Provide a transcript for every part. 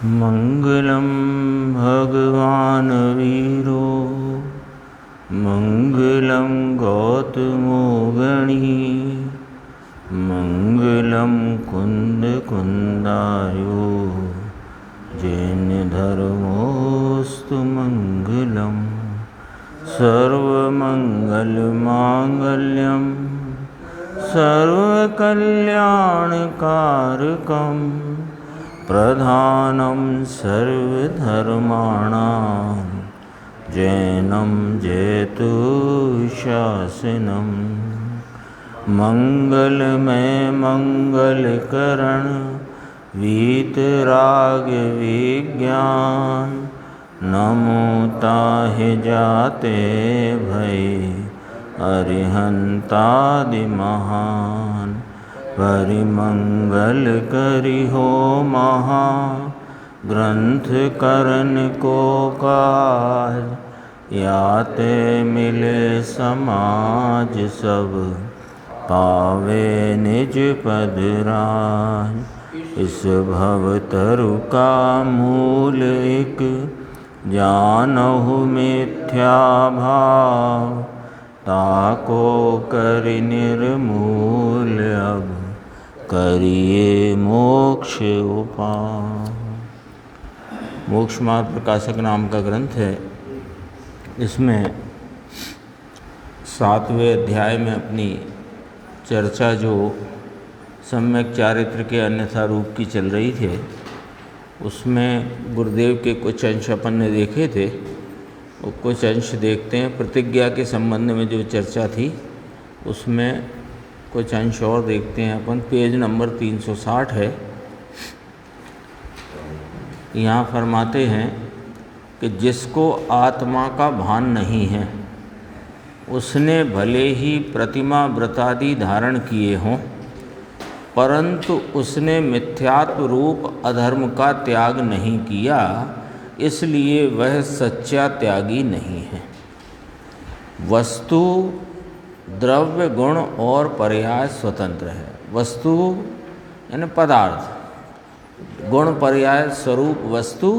मंगलम भगवान वीरो मंगलम गौतमो गणी मंगलम कुंद कुंदायो जैन धर्मोस्तु मंगलम सर्वमंगल मांगल्यम सर्वकल्याणकारकम प्रधानम सर्वधर्माणां जैनम जयतुशासनम मंगलमय मंगलकरण वीतराग विज्ञान नमो ताहि जाते भय अरिहंतादि महान परिमंगल करि हो महा ग्रंथ करन को काज याते मिले समाज सब पावे निज पद राज। इस भवतरु का मूल एक जानहु मिथ्या भाव ताको कर निर्मूल अब करिए मोक्ष उपाय। मोक्ष मार्ग प्रकाशक नाम का ग्रंथ है। इसमें 7वें अध्याय में अपनी चर्चा जो सम्यक चारित्र के अन्यथा रूप की चल रही थे, उसमें गुरुदेव के कुछ अंश अपन ने देखे थे। वो कुछ अंश देखते हैं। प्रतिज्ञा के संबंध में जो चर्चा थी उसमें कुछ अंश और देखते हैं अपन। पेज नंबर 360 है। यहाँ फरमाते हैं कि जिसको आत्मा का भान नहीं है उसने भले ही प्रतिमा व्रतादि धारण किए हों, परंतु उसने मिथ्यात्व रूप अधर्म का त्याग नहीं किया, इसलिए वह सच्चा त्यागी नहीं है। वस्तु द्रव्य गुण और पर्याय स्वतंत्र है। वस्तु यानी पदार्थ, गुण पर्याय स्वरूप वस्तु,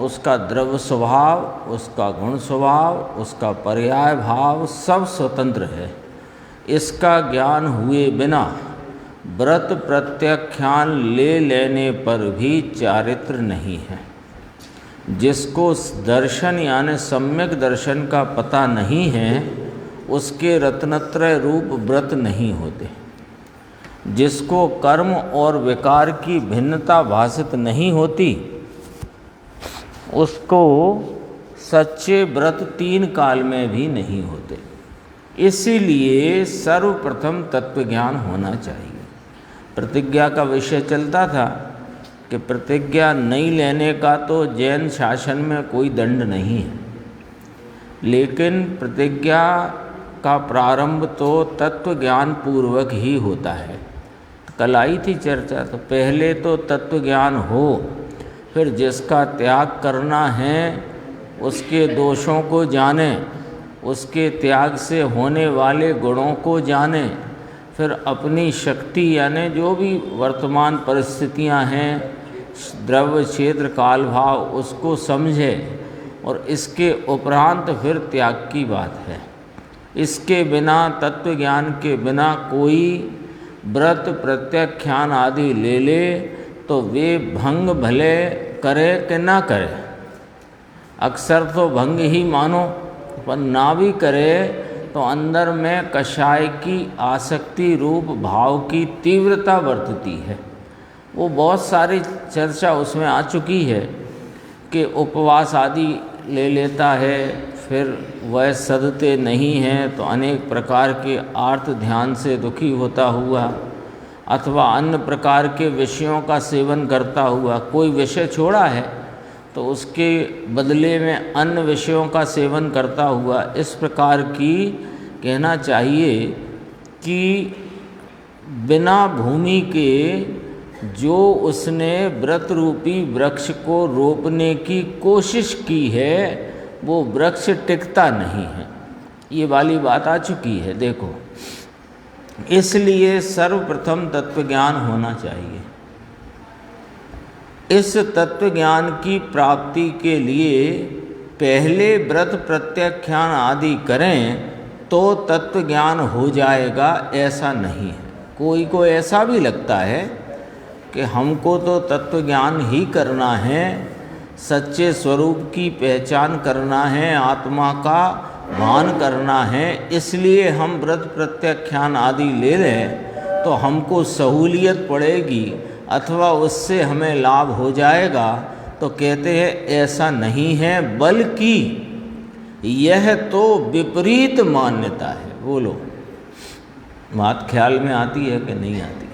उसका द्रव्य स्वभाव, उसका गुण स्वभाव, उसका पर्याय भाव सब स्वतंत्र है। इसका ज्ञान हुए बिना व्रत प्रत्याख्यान ले लेने पर भी चारित्र नहीं है। जिसको दर्शन यानी सम्यक दर्शन का पता नहीं है उसके रत्नत्रय रूप व्रत नहीं होते। जिसको कर्म और विकार की भिन्नता भाषित नहीं होती उसको सच्चे व्रत 3 काल में भी नहीं होते। इसीलिए सर्वप्रथम तत्वज्ञान होना चाहिए। प्रतिज्ञा का विषय चलता था कि प्रतिज्ञा नहीं लेने का तो जैन शासन में कोई दंड नहीं है, लेकिन प्रतिज्ञा का प्रारंभ तो तत्व ज्ञान पूर्वक ही होता है। कल आई थी चर्चा, तो पहले तो तत्व ज्ञान हो, फिर जिसका त्याग करना है उसके दोषों को जाने, उसके त्याग से होने वाले गुणों को जाने, फिर अपनी शक्ति यानी जो भी वर्तमान परिस्थितियां हैं, द्रव्य क्षेत्र काल भाव, उसको समझे और इसके उपरांत फिर त्याग की बात है। इसके बिना, तत्व ज्ञान के बिना कोई व्रत प्रत्याख्यान आदि ले ले तो वे भंग भले करे कि ना करे। अक्सर तो भंग ही मानो, पर ना भी करे तो अंदर में कषाय की आसक्ति रूप भाव की तीव्रता बरतती है। वो बहुत सारी चर्चा उसमें आ चुकी है कि उपवास आदि ले लेता है, फिर वह सदते नहीं हैं तो अनेक प्रकार के आर्त ध्यान से दुखी होता हुआ, अथवा अन्य प्रकार के विषयों का सेवन करता हुआ, कोई विषय छोड़ा है तो उसके बदले में अन्य विषयों का सेवन करता हुआ, इस प्रकार की कहना चाहिए कि बिना भूमि के जो उसने व्रत रूपी वृक्ष को रोपने की कोशिश की है वो वृक्ष टिकता नहीं है। ये वाली बात आ चुकी है। देखो, इसलिए सर्वप्रथम तत्वज्ञान होना चाहिए। इस तत्व ज्ञान की प्राप्ति के लिए पहले व्रत प्रत्याख्यान आदि करें तो तत्व ज्ञान हो जाएगा, ऐसा नहीं है। कोई को ऐसा भी लगता है कि हमको तो तत्व ज्ञान ही करना है, सच्चे स्वरूप की पहचान करना है, आत्मा का भान करना है, इसलिए हम व्रत प्रत्याख्यान आदि ले लें तो हमको सहूलियत पड़ेगी अथवा उससे हमें लाभ हो जाएगा। तो कहते हैं ऐसा नहीं है, बल्कि यह तो विपरीत मान्यता है। बोलो, बात ख्याल में आती है कि नहीं आती?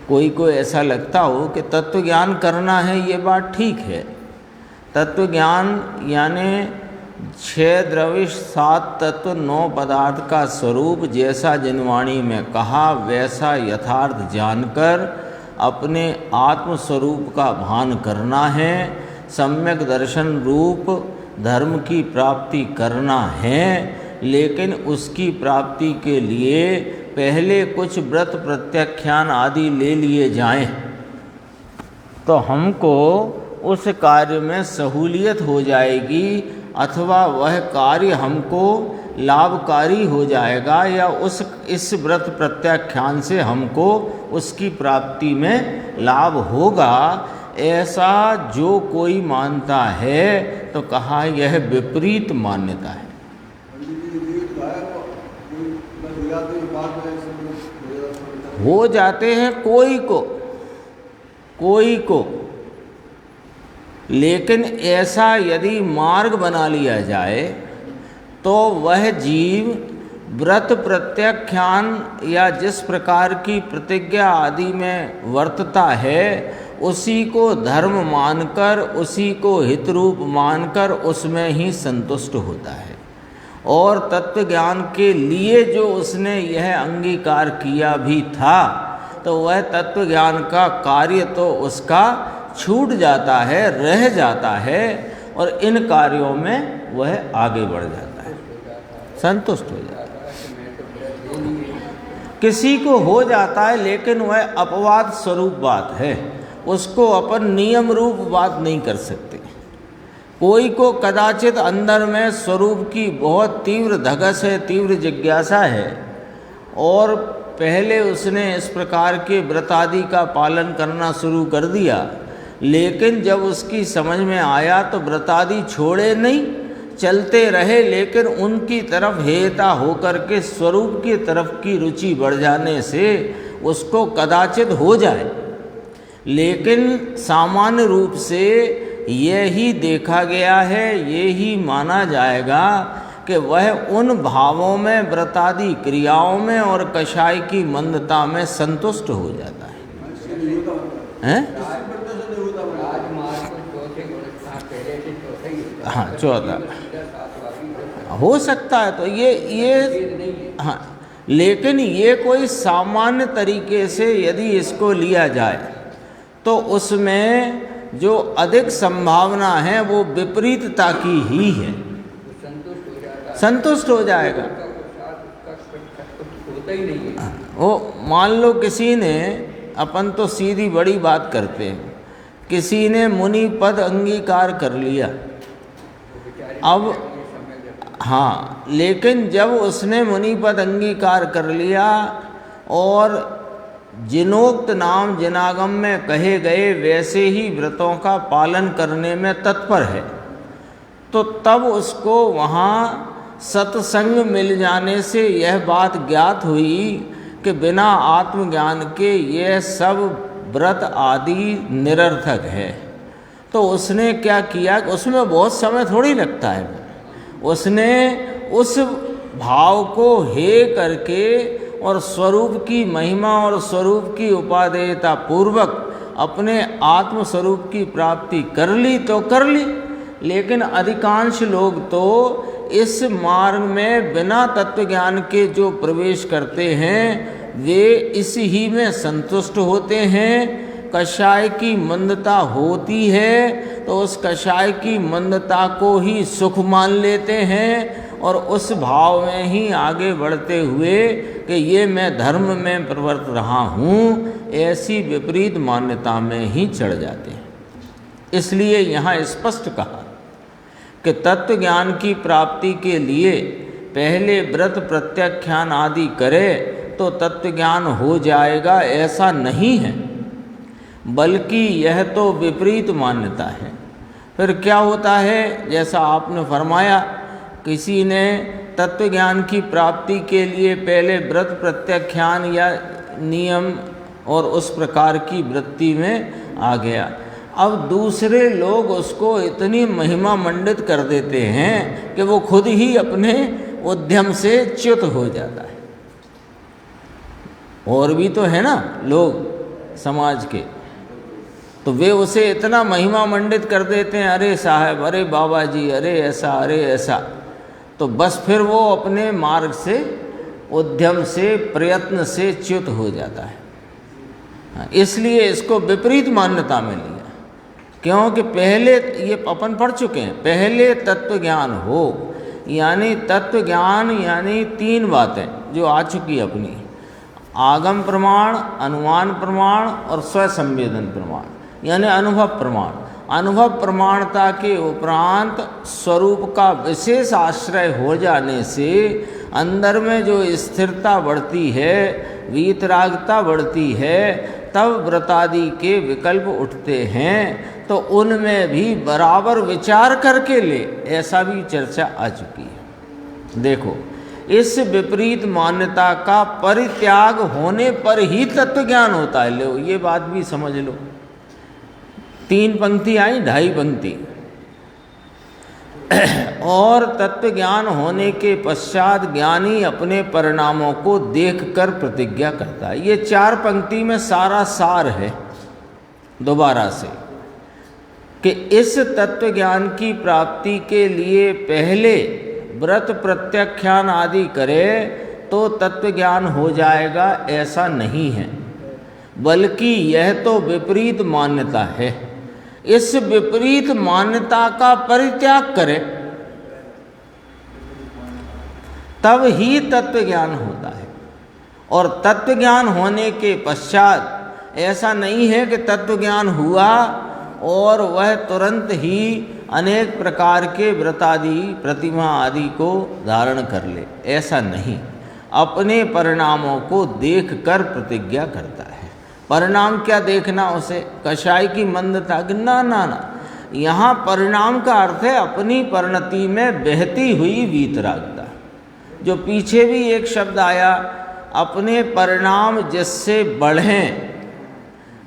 कोई को ऐसा लगता हो कि तत्व ज्ञान करना है, ये बात ठीक है। तत्व ज्ञान यानी 6 द्रव्य 7 तत्व 9 पदार्थ का स्वरूप जैसा जिनवाणी में कहा वैसा यथार्थ जानकर अपने आत्मस्वरूप का भान करना है, सम्यक दर्शन रूप धर्म की प्राप्ति करना है। लेकिन उसकी प्राप्ति के लिए पहले कुछ व्रत प्रत्याख्यान आदि ले लिए जाएं तो हमको उस कार्य में सहूलियत हो जाएगी अथवा वह कार्य हमको लाभकारी हो जाएगा, या इस व्रत प्रत्याख्यान से हमको उसकी प्राप्ति में लाभ होगा। ऐसा जो कोई मानता है तो कहा यह विपरीत मान्यता है। हो जाते हैं कोई को, लेकिन ऐसा यदि मार्ग बना लिया जाए तो वह जीव व्रत प्रत्याख्यान या जिस प्रकार की प्रतिज्ञा आदि में वर्तता है उसी को धर्म मानकर, उसी को हितरूप मानकर उसमें ही संतुष्ट होता है। और तत्व ज्ञान के लिए जो उसने यह अंगीकार किया भी था तो वह तत्व ज्ञान का कार्य तो उसका छूट जाता है, रह जाता है, और इन कार्यों में वह आगे बढ़ जाता है, संतुष्ट हो जाता है। किसी को हो जाता है लेकिन वह अपवाद स्वरूप बात है, उसको अपन नियम रूप बात नहीं कर सकते। कोई को कदाचित अंदर में स्वरूप की बहुत तीव्र धगस है, तीव्र जिज्ञासा है, और पहले उसने इस प्रकार के व्रत आदि का पालन करना शुरू कर दिया, लेकिन जब उसकी समझ में आया तो व्रत आदि छोड़े नहीं, चलते रहे, लेकिन उनकी तरफ हेता होकर के स्वरूप की तरफ की रुचि बढ़ जाने से उसको कदाचित हो जाए। लेकिन सामान्य रूप से यही देखा गया है, यही माना जाएगा कि वह उन भावों में, व्रतादि क्रियाओं में और कषाय की मंदता में संतुष्ट हो जाता है। हाँ, 14 हो सकता है। तो ये हाँ, लेकिन ये कोई सामान्य तरीके से यदि इसको लिया जाए तो उसमें जो अधिक संभावना है वो विपरीतता की ही है, संतुष्ट हो जाएगा। वो मान लो किसी ने, अपन तो सीधी बड़ी बात करते हैं, किसी ने मुनि पद अंगीकार कर लिया, अब हाँ, लेकिन जब उसने मुनि पद अंगीकार कर लिया और जिनोक्त नाम जिनागम में कहे गए वैसे ही व्रतों का पालन करने में तत्पर है, तो तब उसको वहाँ सत्संग मिल जाने से यह बात ज्ञात हुई कि बिना आत्मज्ञान के यह सब व्रत आदि निरर्थक है। तो उसने क्या किया, उसमें बहुत समय थोड़ी लगता है, उसने उस भाव को हे करके और स्वरूप की महिमा और स्वरूप की उपादेयता पूर्वक अपने आत्म स्वरूप की प्राप्ति कर ली तो कर ली। लेकिन अधिकांश लोग तो इस मार्ग में बिना तत्व ज्ञान के जो प्रवेश करते हैं वे इस ही में संतुष्ट होते हैं। कषाय की मंदता होती है तो उस कषाय की मंदता को ही सुख मान लेते हैं और उस भाव में ही आगे बढ़ते हुए कि ये मैं धर्म में प्रवर्त रहा हूँ ऐसी विपरीत मान्यता में ही चढ़ जाते हैं। इसलिए यहाँ स्पष्ट कहा कि तत्व ज्ञान की प्राप्ति के लिए पहले व्रत प्रत्याख्यान आदि करे तो तत्व ज्ञान हो जाएगा, ऐसा नहीं है, बल्कि यह तो विपरीत मान्यता है। फिर क्या होता है, जैसा आपने फरमाया, किसी ने तत्व ज्ञान की प्राप्ति के लिए पहले व्रत प्रत्याख्यान या नियम और उस प्रकार की वृत्ति में आ गया। अब दूसरे लोग उसको इतनी महिमा मंडित कर देते हैं कि वो खुद ही अपने उद्यम से च्युत हो जाता है। और भी तो है ना लोग समाज के, तो वे उसे इतना महिमा मंडित कर देते हैं, अरे साहब, अरे बाबा जी, अरे ऐसा, अरे ऐसा। तो बस फिर वो अपने मार्ग से, उद्यम से, प्रयत्न से च्युत हो जाता है। इसलिए इसको विपरीत मान्यता में लिया, क्योंकि पहले ये अपन पढ़ चुके हैं, पहले तत्व ज्ञान हो, यानी तत्व ज्ञान यानी तीन बातें जो आ चुकी अपनी, आगम प्रमाण, अनुमान प्रमाण और स्वसंवेदन प्रमाण, यानी अनुभव प्रमाण। अनुभव प्रमाणता के उपरांत स्वरूप का विशेष आश्रय हो जाने से अंदर में जो स्थिरता बढ़ती है, वीतरागता बढ़ती है, तब व्रतादि के विकल्प उठते हैं। तो उनमें भी बराबर विचार करके ले, ऐसा भी चर्चा आ चुकी है। देखो, इस विपरीत मान्यता का परित्याग होने पर ही तत्व ज्ञान होता है। लो, ये बात भी समझ लो। 3 पंक्ति आई, 2.5 पंक्ति। और तत्व ज्ञान होने के पश्चात ज्ञानी अपने परिणामों को देखकर प्रतिज्ञा करता है। ये 4 पंक्ति में सारा सार है दोबारा से, कि इस तत्व ज्ञान की प्राप्ति के लिए पहले व्रत प्रत्याख्यान आदि करे तो तत्व ज्ञान हो जाएगा, ऐसा नहीं है, बल्कि यह तो विपरीत मान्यता है। इस विपरीत मान्यता का परित्याग करे तब ही तत्व ज्ञान होता है। और तत्व ज्ञान होने के पश्चात ऐसा नहीं है कि तत्व ज्ञान हुआ और वह तुरंत ही अनेक प्रकार के व्रत आदि, प्रतिमा आदि को धारण कर ले, ऐसा नहीं। अपने परिणामों को देखकर प्रतिज्ञा करता है। परिणाम क्या देखना उसे? कषाय की मंदता? ना ना ना, यहाँ परिणाम का अर्थ है अपनी परिणति में बहती हुई वीतरागता। जो पीछे भी एक शब्द आया, अपने परिणाम जिससे बढ़ें,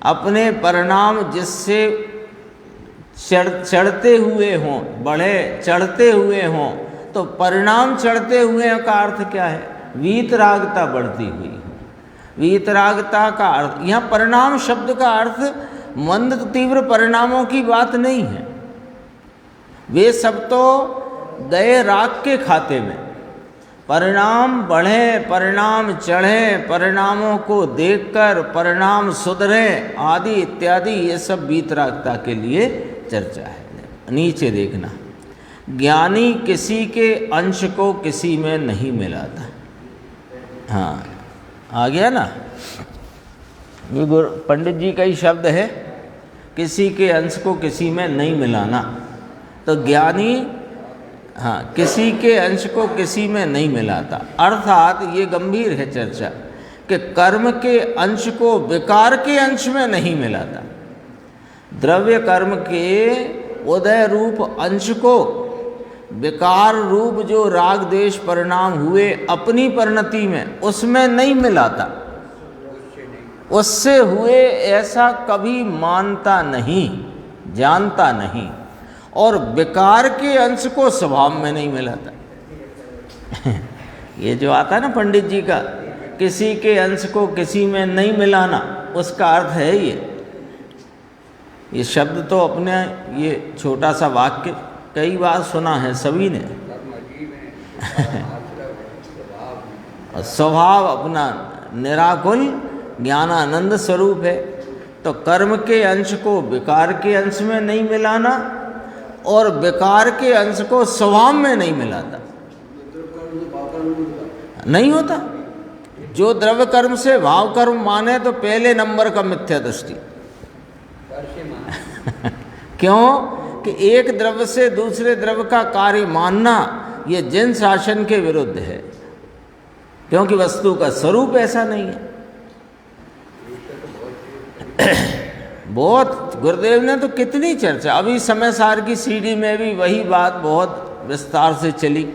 अपने परिणाम जिससे चढ़ते हुए हों, बढ़े, चढ़ते हुए हों, तो परिणाम चढ़ते हुए का अर्थ क्या है? वीतरागता बढ़ती हुई हो। वीतरागता का अर्थ, यहाँ परिणाम शब्द का अर्थ मंद तीव्र परिणामों की बात नहीं है, वे सब तो गए राग के खाते में। परिणाम बढ़े, परिणाम चढ़े, परिणामों को देखकर परिणाम सुधरे आदि इत्यादि, ये सब वीतरागता के लिए चर्चा है। नीचे देखना, ज्ञानी किसी के अंश को किसी में नहीं मिलाता। हाँ, आ गया ना, ये पंडित जी का ही शब्द है, किसी के अंश को किसी में नहीं मिलाना। तो ज्ञानी, हाँ, किसी के अंश को किसी में नहीं मिलाता, अर्थात ये गंभीर है चर्चा कि कर्म के अंश को विकार के अंश में नहीं मिलाता। द्रव्य कर्म के उदय रूप अंश को विकार रूप जो राग द्वेष परिणाम हुए अपनी परिणति में, उसमें नहीं मिलाता, उससे हुए ऐसा कभी मानता नहीं, जानता नहीं। और विकार के अंश को स्वभाव में नहीं मिलाता। ये जो आता है ना पंडित जी का, किसी के अंश को किसी में नहीं मिलाना, उसका अर्थ है ये शब्द तो अपने, ये छोटा सा वाक्य कई बार सुना है सभी ने। स्वभाव अपना निराकुल ज्ञानानंद स्वरूप है। तो कर्म के अंश को विकार के अंश में नहीं मिलाना और विकार के अंश को स्वभाव में नहीं मिलाता, नहीं होता। जो द्रव्य कर्म से भाव कर्म माने तो पहले नंबर का मिथ्या दृष्टि। क्यों कि एक द्रव्य से दूसरे द्रव्य का कार्य मानना ये जिन शासन के विरुद्ध है, क्योंकि वस्तु का स्वरूप ऐसा नहीं है। बहुत गुरुदेव ने तो कितनी चर्चा, अभी समय सार की सीढ़ी में भी वही बात बहुत विस्तार से चली।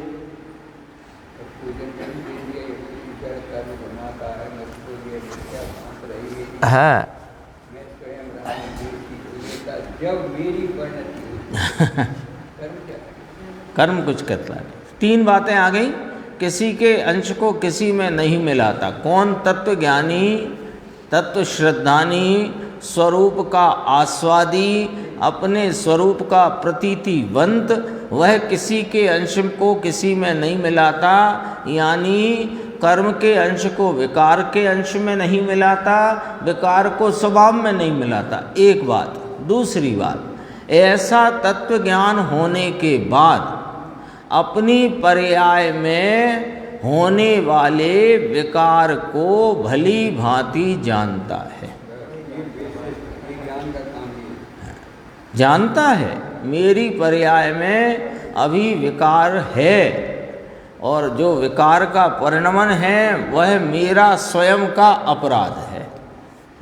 हाँ कर्म कुछ करता है। तीन बातें आ गई। किसी के अंश को किसी में नहीं मिलाता। कौन? तत्व ज्ञानी, तत्व श्रद्धानी, स्वरूप का आस्वादी, अपने स्वरूप का प्रतीतिवंत, वह किसी के अंश को किसी में नहीं मिलाता, यानी कर्म के अंश को विकार के अंश में नहीं मिलाता, विकार को स्वभाव में नहीं मिलाता। एक बात। दूसरी बात, ऐसा तत्व ज्ञान होने के बाद अपनी पर्याय में होने वाले विकार को भली भांति जानता है। जानता है मेरी पर्याय में अभी विकार है, और जो विकार का परिणमन है वह मेरा स्वयं का अपराध है।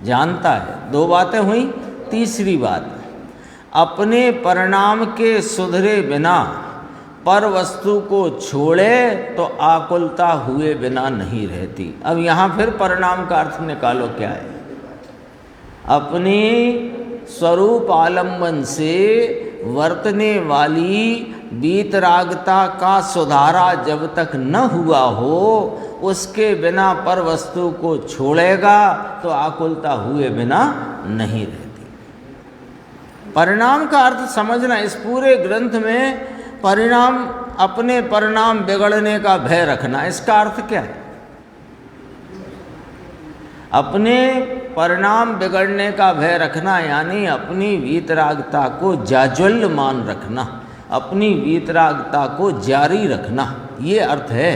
जानता है। दो बातें हुई। तीसरी बात, अपने परिणाम के सुधरे बिना पर वस्तु को छोड़े तो आकुलता हुए बिना नहीं रहती। अब यहाँ फिर परिणाम का अर्थ निकालो क्या है। अपने स्वरूप आलम्बन से वर्तने वाली वीतरागता का सुधारा जब तक न हुआ हो, उसके बिना पर वस्तु को छोड़ेगा तो आकुलता हुए बिना नहीं रहती। परिणाम का अर्थ समझना। इस पूरे ग्रंथ में परिणाम, अपने परिणाम बिगड़ने का भय रखना, इसका अर्थ क्या है? अपने परिणाम बिगड़ने का भय रखना यानी अपनी वीतरागता को जाज्वल्य मान रखना, अपनी वीतरागता को जारी रखना, ये अर्थ है।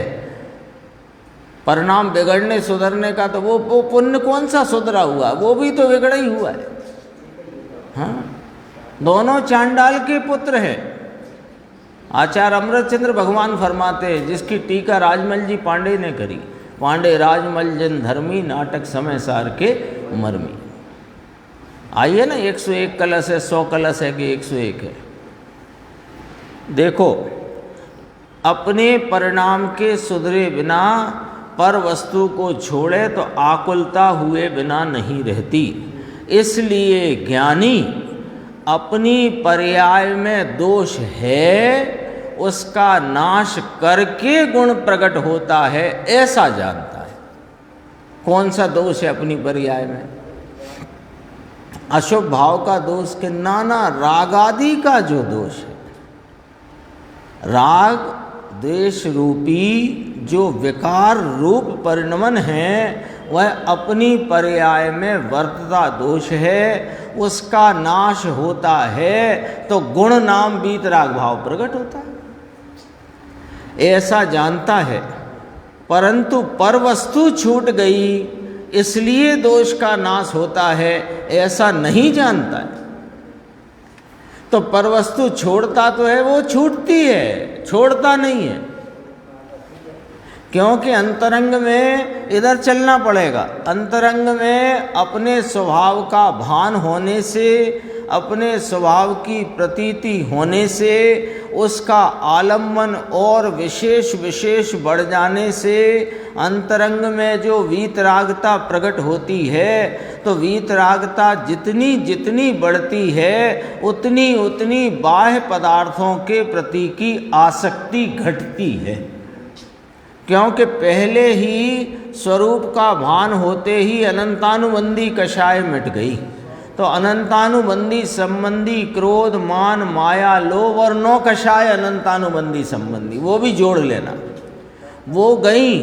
परिणाम बिगड़ने सुधरने का तो वो पुण्य कौन सा सुधरा हुआ? वो भी तो बिगड़ा ही हुआ है। हाँ, दोनों चांडाल के पुत्र हैं। आचार्य अमृतचंद्र भगवान फरमाते हैं, जिसकी टीका राजमल जी पांडे ने करी, पांडे राजमल जन धर्मी, नाटक समय सार के मर्मी। आइए ना, 101 कलश है, 100 कलश है कि 101 है? देखो, अपने परिणाम के सुधरे बिना पर वस्तु को छोड़े तो आकुलता हुए बिना नहीं रहती। इसलिए ज्ञानी अपनी पर्याय में दोष है उसका नाश करके गुण प्रकट होता है, ऐसा जानता है। कौन सा दोष है अपनी पर्याय में? अशुभ भाव का दोष के नाना राग आदि का जो दोष है, राग द्वेष रूपी जो विकार रूप परिणमन है, वह अपनी पर्याय में वर्तता दोष है, उसका नाश होता है तो गुण नाम वीतराग भाव प्रकट होता है, ऐसा जानता है। परंतु पर वस्तु छूट गई इसलिए दोष का नाश होता है, ऐसा नहीं जानता है। तो पर वस्तु छोड़ता तो है, वो छूटती है, छोड़ता नहीं है। क्योंकि अंतरंग में इधर चलना पड़ेगा। अंतरंग में अपने स्वभाव का भान होने से, अपने स्वभाव की प्रतीति होने से, उसका आलम्बन और विशेष विशेष बढ़ जाने से अंतरंग में जो वीतरागता प्रकट होती है, तो वीतरागता जितनी जितनी बढ़ती है उतनी उतनी बाह्य पदार्थों के प्रति की आसक्ति घटती है। क्योंकि पहले ही स्वरूप का भान होते ही अनंतानुबंधी कषाय मिट गई। तो अनंतानुबंधी संबंधी क्रोध मान माया लोभ और नौ कषाय अनंतानुबंधी संबंधी, वो भी जोड़ लेना, वो गई।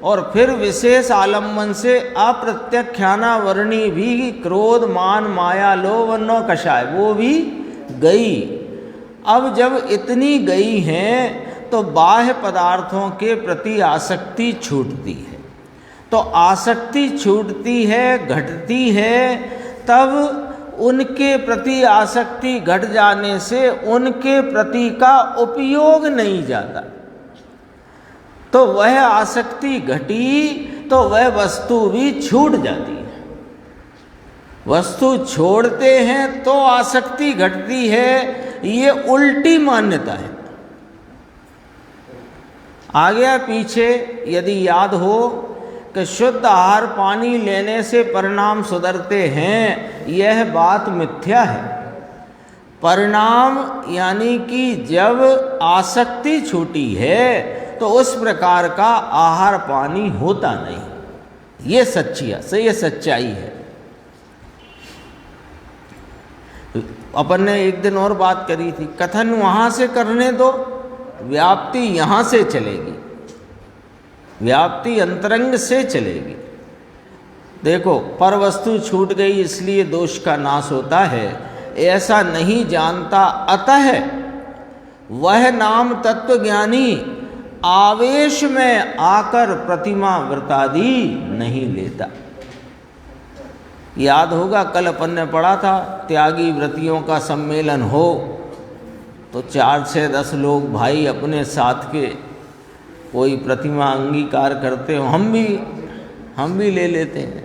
और फिर विशेष आलम्बन से अप्रत्यख्यानावरणी भी क्रोध मान माया लोभ और नौ कषाय, वो भी गई। अब जब इतनी गई हैं तो बाह्य पदार्थों के प्रति आसक्ति छूटती है। तो आसक्ति छूटती है, घटती है, तब उनके प्रति आसक्ति घट जाने से उनके प्रति का उपयोग नहीं जाता। तो वह आसक्ति घटी तो वह वस्तु भी छूट जाती है। वस्तु छोड़ते हैं तो आसक्ति घटती है, ये उल्टी मान्यता है। आगे पीछे यदि याद हो कि शुद्ध आहार पानी लेने से परिणाम सुधरते हैं, यह बात मिथ्या है। परिणाम यानी कि जब आसक्ति छूटी है तो उस प्रकार का आहार पानी होता नहीं। ये सच्चाई है। अपन ने एक दिन और बात करी थी, कथन वहाँ से करने दो, व्याप्ति यहाँ से चलेगी, व्याप्ति अंतरंग से चलेगी। देखो, पर वस्तु छूट गई इसलिए दोष का नाश होता है, ऐसा नहीं जानता। अतः वह नाम तत्वज्ञानी आवेश में आकर प्रतिमा व्रतादि नहीं लेता। याद होगा कल अपन ने पढ़ा था, त्यागी व्रतियों का सम्मेलन हो तो 4 से 10 लोग भाई अपने साथ के कोई प्रतिमा अंगीकार करते हो, हम भी ले लेते हैं।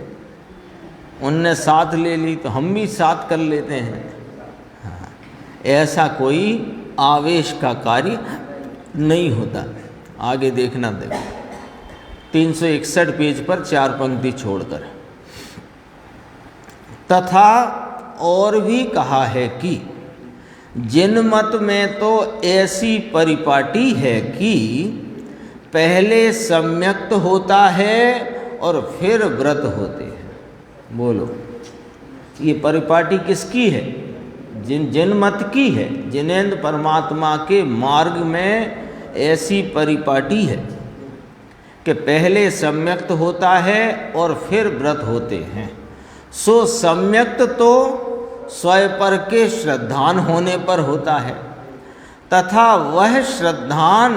उनने साथ ले ली तो हम भी साथ कर लेते हैं। हाँ, ऐसा कोई आवेश का कार्य नहीं होता। आगे देखना, देखो 361 पेज पर 4 पंक्ति छोड़कर। तथा और भी कहा है कि जिन मत में तो ऐसी परिपाटी है कि पहले सम्यक्त होता है और फिर व्रत होते हैं। बोलो, ये परिपाटी किसकी है? जिन मत की है। जिनेंद्र परमात्मा के मार्ग में ऐसी परिपाटी है कि पहले सम्यक्त होता है और फिर व्रत होते हैं। सो सम्यक्त तो स्वयं के श्रद्धान होने पर होता है, तथा वह श्रद्धान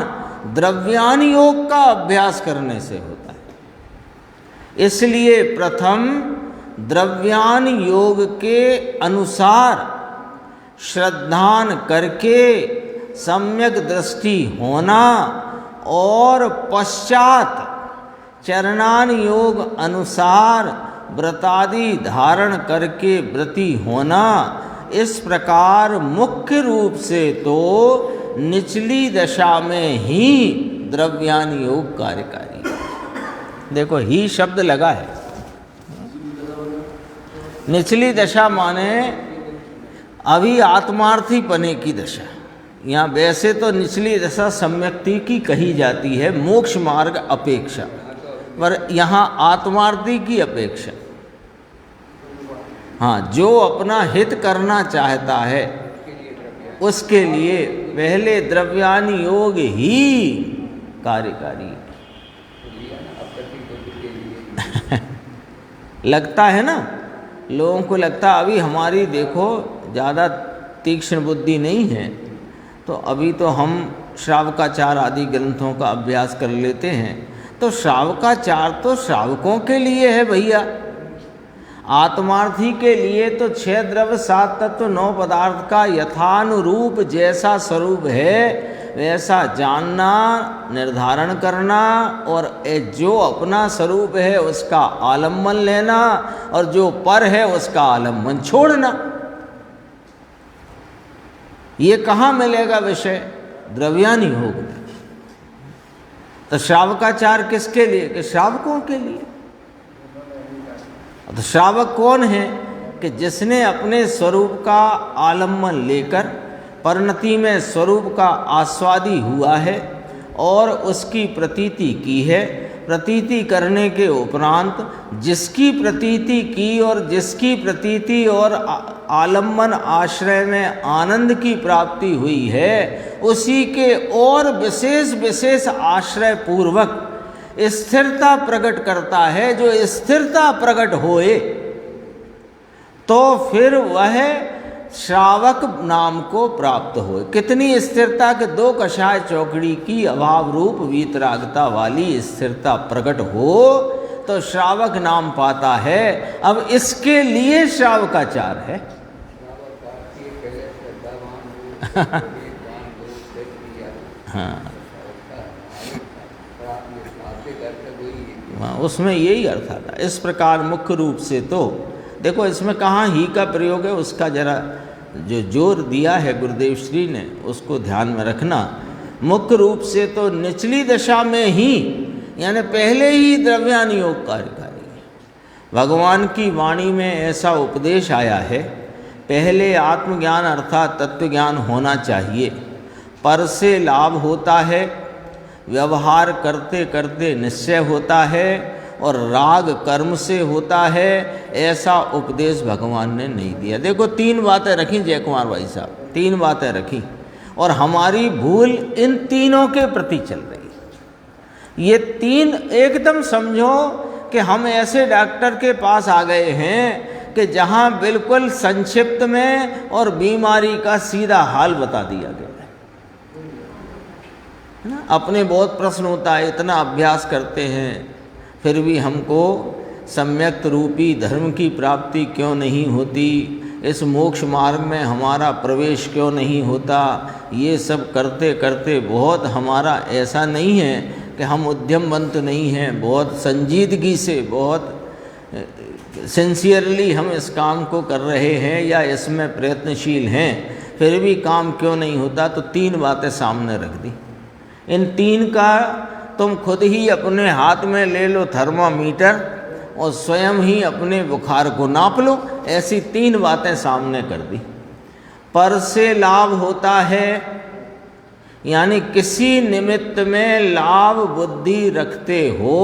द्रव्यान योग का अभ्यास करने से होता है। इसलिए प्रथम द्रव्यान योग के अनुसार श्रद्धान करके सम्यक दृष्टि होना और पश्चात चरणान योग अनुसार व्रतादि धारण करके व्रती होना। इस प्रकार मुख्य रूप से तो निचली दशा में ही द्रव्यान योग कार्यकारी है। देखो, ही शब्द लगा है। निचली दशा माने अभी आत्मार्थी पने की दशा। यहाँ वैसे तो निचली दशा सम्यक्ति की कही जाती है, मोक्ष मार्ग अपेक्षा, पर यहाँ आत्मार्थी की अपेक्षा। हाँ, जो अपना हित करना चाहता है उसके लिए पहले द्रव्यान योग ही कार्यकारी लगता है ना। लोगों को लगता है अभी हमारी देखो ज़्यादा तीक्ष्ण बुद्धि नहीं है, तो अभी तो हम श्रावकाचार आदि ग्रंथों का अभ्यास कर लेते हैं। तो श्रावकाचार तो श्रावकों के लिए है भैया। आत्मार्थी के लिए तो 6 द्रव्य 7 तत्व 9 पदार्थ का यथानुरूप जैसा स्वरूप है वैसा जानना, निर्धारण करना, और जो अपना स्वरूप है उसका आलम्बन लेना, और जो पर है उसका आलम्बन छोड़ना। ये कहाँ मिलेगा विषय? द्रव्यानी योग। तो श्रावकाचार किसके लिए? कि श्रावकों के लिए। तो श्रावक कौन है? कि जिसने अपने स्वरूप का आलम्बन लेकर परिणति में स्वरूप का आस्वादी हुआ है और उसकी प्रतीति की है। प्रतीति करने के उपरांत जिसकी प्रतीति की और जिसकी प्रतीति और आलम्बन आश्रय में आनंद की प्राप्ति हुई है, उसी के और विशेष विशेष आश्रय पूर्वक स्थिरता प्रकट करता है। जो स्थिरता प्रकट होए तो फिर वह श्रावक नाम को प्राप्त हो। कितनी स्थिरता के 2 कषाय चौकड़ी की अभाव रूप वीतरागता वाली स्थिरता प्रकट हो, तो श्रावक नाम पाता है। अब इसके लिए श्रावकाचार है। हाँ, उसमें यही अर्थ आता। इस प्रकार मुख्य रूप से तो देखो, इसमें कहाँ ही का प्रयोग है, उसका जरा जो जोर दिया है गुरुदेव श्री ने उसको ध्यान में रखना। मुख्य रूप से तो निचली दशा में ही, यानी पहले ही द्रव्यान योग कार्यकारी है। भगवान की वाणी में ऐसा उपदेश आया है, पहले आत्मज्ञान अर्थात तत्वज्ञान होना चाहिए, पर से लाभ होता है, व्यवहार करते करते निश्चय होता है और राग कर्म से होता है, ऐसा उपदेश भगवान ने नहीं दिया। देखो 3 बातें रखी जय कुमार भाई साहब, 3 बातें रखी और हमारी भूल इन तीनों के प्रति चल रही। ये 3 एकदम समझो कि हम ऐसे डॉक्टर के पास आ गए हैं कि जहां बिल्कुल संक्षिप्त में और बीमारी का सीधा हाल बता दिया गया है ना। अपने बहुत प्रश्न होता है, इतना अभ्यास करते हैं फिर भी हमको सम्यक रूपी धर्म की प्राप्ति क्यों नहीं होती, इस मोक्ष मार्ग में हमारा प्रवेश क्यों नहीं होता। ये सब करते करते बहुत हमारा ऐसा नहीं है कि हम उद्यमवंत नहीं हैं, बहुत संजीदगी से, बहुत सिंसियरली हम इस काम को कर रहे हैं या इसमें प्रयत्नशील हैं, फिर भी काम क्यों नहीं होता। तो 3 बातें सामने रख दी। इन 3 का तुम खुद ही अपने हाथ में ले लो थर्मामीटर और स्वयं ही अपने बुखार को नाप लो। ऐसी 3 बातें सामने कर दी। पर से लाभ होता है, यानी किसी निमित्त में लाभ बुद्धि रखते हो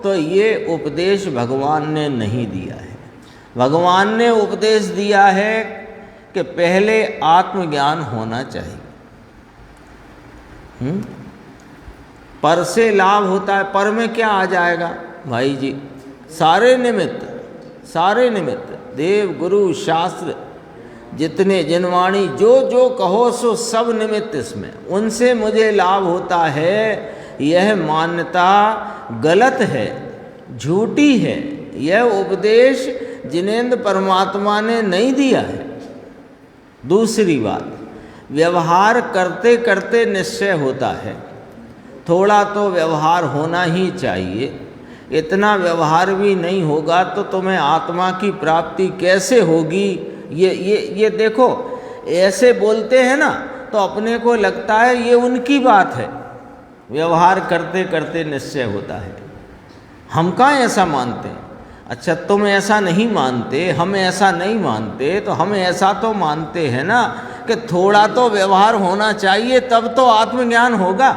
तो ये उपदेश भगवान ने नहीं दिया है। भगवान ने उपदेश दिया है कि पहले आत्मज्ञान होना चाहिए। पर से लाभ होता है। पर में क्या आ जाएगा भाई जी? सारे निमित्त देव गुरु शास्त्र जितने जिनवाणी जो कहो सो सब निमित्त इसमें, उनसे मुझे लाभ होता है, यह मान्यता गलत है, झूठी है। यह उपदेश जिनेंद्र परमात्मा ने नहीं दिया है। दूसरी बात, व्यवहार करते करते निश्चय होता है। थोड़ा तो व्यवहार होना ही चाहिए। इतना व्यवहार भी नहीं होगा तो तुम्हें आत्मा की प्राप्ति कैसे होगी? ये देखो, ऐसे बोलते हैं ना तो अपने को लगता है ये उनकी बात है, व्यवहार करते करते निश्चय होता है। हम कहाँ ऐसा मानते हैं? अच्छा, तुम ऐसा नहीं मानते, हम ऐसा नहीं मानते, तो हम ऐसा तो मानते हैं ना कि थोड़ा तो व्यवहार होना चाहिए तब तो आत्मज्ञान होगा।